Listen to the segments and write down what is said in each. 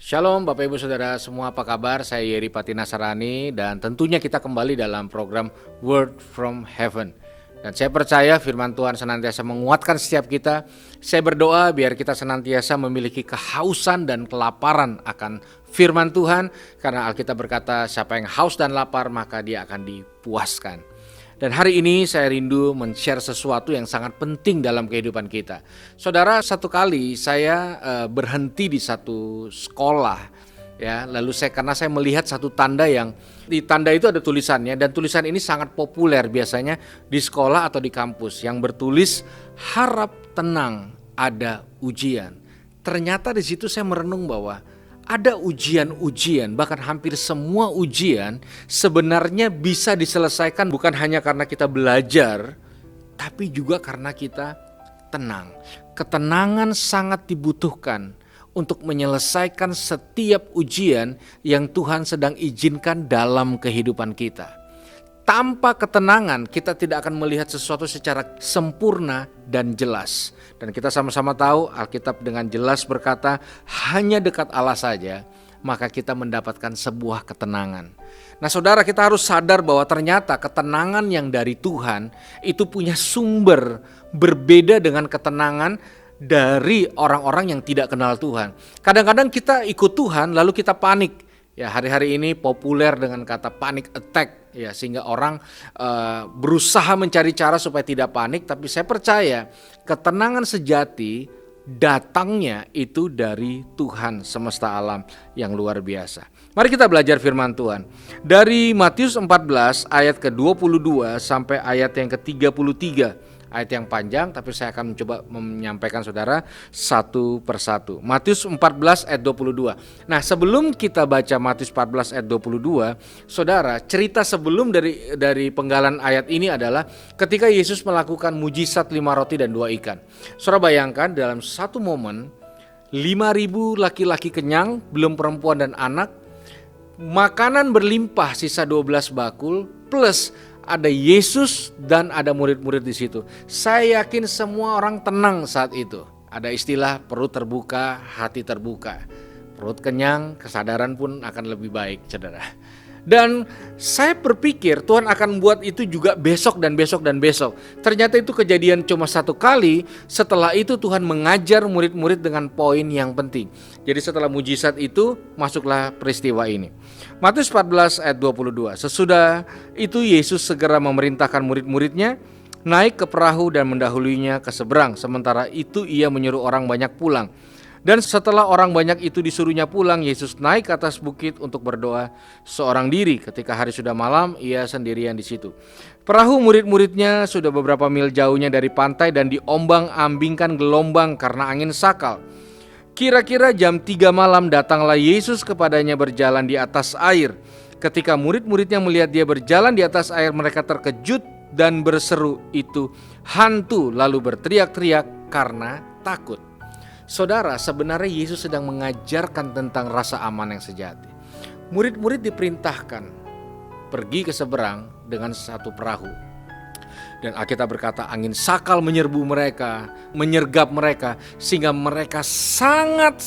Shalom Bapak Ibu Saudara semua, apa kabar? Saya Yeri Pati Nasarani dan tentunya kita kembali dalam program Word from Heaven. Dan saya percaya firman Tuhan senantiasa menguatkan setiap kita. Saya berdoa biar kita senantiasa memiliki kehausan dan kelaparan akan firman Tuhan. Karena Alkitab berkata siapa yang haus dan lapar maka dia akan dipuaskan. Dan hari ini saya rindu men-share sesuatu yang sangat penting dalam kehidupan kita. Saudara, satu kali saya berhenti di satu sekolah, ya. Lalu karena saya melihat satu tanda yang di tanda itu ada tulisannya, dan tulisan ini sangat populer biasanya di sekolah atau di kampus yang bertulis harap tenang ada ujian. Ternyata di situ saya merenung bahwa ada ujian-ujian, bahkan hampir semua ujian sebenarnya bisa diselesaikan bukan hanya karena kita belajar, tapi juga karena kita tenang. Ketenangan sangat dibutuhkan untuk menyelesaikan setiap ujian yang Tuhan sedang izinkan dalam kehidupan kita. Tanpa ketenangan kita tidak akan melihat sesuatu secara sempurna dan jelas. Dan kita sama-sama tahu Alkitab dengan jelas berkata hanya dekat Allah saja maka kita mendapatkan sebuah ketenangan. Nah saudara, kita harus sadar bahwa ternyata ketenangan yang dari Tuhan itu punya sumber berbeda dengan ketenangan dari orang-orang yang tidak kenal Tuhan. Kadang-kadang kita ikut Tuhan lalu kita panik. Ya, hari-hari ini populer dengan kata panic attack, ya, sehingga orang berusaha mencari cara supaya tidak panik. Tapi saya percaya ketenangan sejati datangnya itu dari Tuhan semesta alam yang luar biasa. Mari kita belajar firman Tuhan dari Matius 14 ayat ke-22 sampai ayat yang ke-33. Ayat yang panjang, tapi saya akan mencoba menyampaikan saudara satu persatu. Matius 14 ayat 22. Nah, sebelum kita baca Matius 14 ayat 22, saudara, cerita sebelum dari penggalan ayat ini adalah ketika Yesus melakukan mujizat 5 roti dan 2 ikan. Saudara bayangkan dalam satu momen 5.000 laki-laki kenyang, belum perempuan dan anak, makanan berlimpah sisa 12 bakul plus ada Yesus dan ada murid-murid di situ. Saya yakin semua orang tenang saat itu. Ada istilah perut terbuka, hati terbuka. Perut kenyang, kesadaran pun akan lebih baik, saudara. Dan saya berpikir Tuhan akan buat itu juga besok dan besok dan besok. Ternyata itu kejadian cuma satu kali. Setelah itu Tuhan mengajar murid-murid dengan poin yang penting. Jadi setelah mujizat itu masuklah peristiwa ini. Matius 14 ayat 22. Sesudah itu Yesus segera memerintahkan murid-muridnya naik ke perahu dan mendahulunya ke seberang. Sementara itu ia menyuruh orang banyak pulang. Dan setelah orang banyak itu disuruhnya pulang, Yesus naik ke atas bukit untuk berdoa seorang diri. Ketika hari sudah malam, ia sendirian di situ. Perahu murid-muridnya sudah beberapa mil jauhnya dari pantai dan diombang-ambingkan gelombang karena angin sakal. Kira-kira jam 3 malam datanglah Yesus kepadanya berjalan di atas air. Ketika murid-muridnya melihat dia berjalan di atas air, mereka terkejut dan berseru, "Itu hantu!" lalu berteriak-teriak karena takut. Saudara, sebenarnya Yesus sedang mengajarkan tentang rasa aman yang sejati. Murid-murid diperintahkan pergi ke seberang dengan satu perahu. Dan Alkitab berkata angin sakal menyerbu mereka, menyergap mereka, sehingga mereka sangat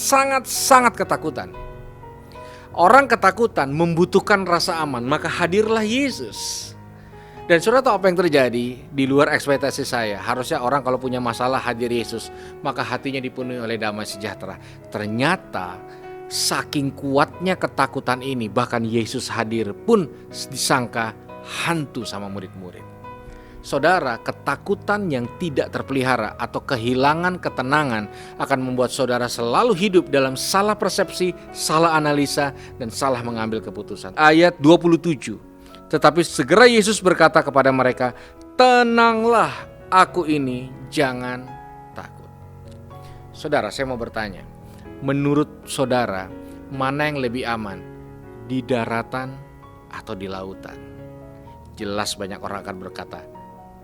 ketakutan. Orang ketakutan membutuhkan rasa aman, maka hadirlah Yesus. Dan saudara tahu apa yang terjadi? Di luar ekspektasi saya. Harusnya orang kalau punya masalah hadir Yesus, maka hatinya dipenuhi oleh damai sejahtera. Ternyata saking kuatnya ketakutan ini, bahkan Yesus hadir pun disangka hantu sama murid-murid. Saudara, ketakutan yang tidak terpelihara atau kehilangan ketenangan akan membuat saudara selalu hidup dalam salah persepsi, salah analisa, dan salah mengambil keputusan. Ayat 27. Tetapi segera Yesus berkata kepada mereka, "Tenanglah, aku ini, jangan takut." Saudara, saya mau bertanya, menurut saudara, mana yang lebih aman? Di daratan atau di lautan? Jelas banyak orang akan berkata,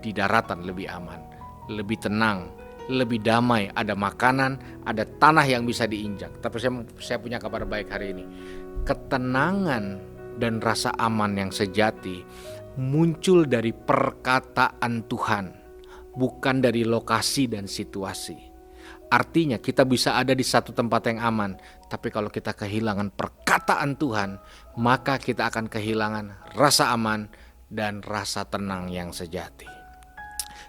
di daratan lebih aman, lebih tenang, lebih damai, ada makanan, ada tanah yang bisa diinjak. Tapi saya punya kabar baik hari ini. Ketenangan dan rasa aman yang sejati muncul dari perkataan Tuhan, bukan dari lokasi dan situasi. Artinya kita bisa ada di satu tempat yang aman, tapi kalau kita kehilangan perkataan Tuhan, maka kita akan kehilangan rasa aman dan rasa tenang yang sejati.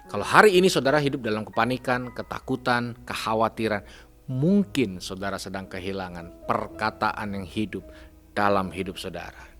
Kalau hari ini saudara hidup dalam kepanikan, ketakutan, kekhawatiran, mungkin saudara sedang kehilangan perkataan yang hidup dalam hidup saudara.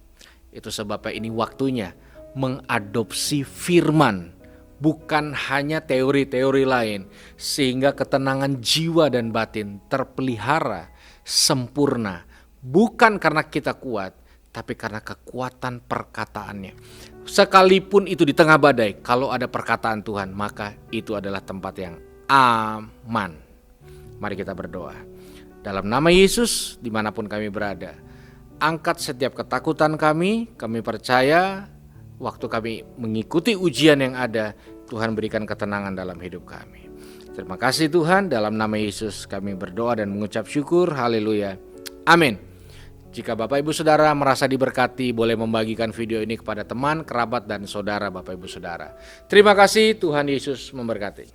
Itu sebabnya ini waktunya mengadopsi firman, bukan hanya teori-teori lain, sehingga ketenangan jiwa dan batin terpelihara sempurna, bukan karena kita kuat, tapi karena kekuatan perkataannya. Sekalipun itu di tengah badai, kalau ada perkataan Tuhan, maka itu adalah tempat yang aman. Mari kita berdoa. Dalam nama Yesus, dimanapun kami berada, angkat setiap ketakutan kami percaya waktu kami mengikuti ujian yang ada, Tuhan berikan ketenangan dalam hidup kami. Terima kasih Tuhan, dalam nama Yesus kami berdoa dan mengucap syukur. Haleluya. Amin. Jika Bapak Ibu Saudara merasa diberkati, boleh membagikan video ini kepada teman, kerabat, dan saudara Bapak Ibu Saudara. Terima kasih, Tuhan Yesus memberkati.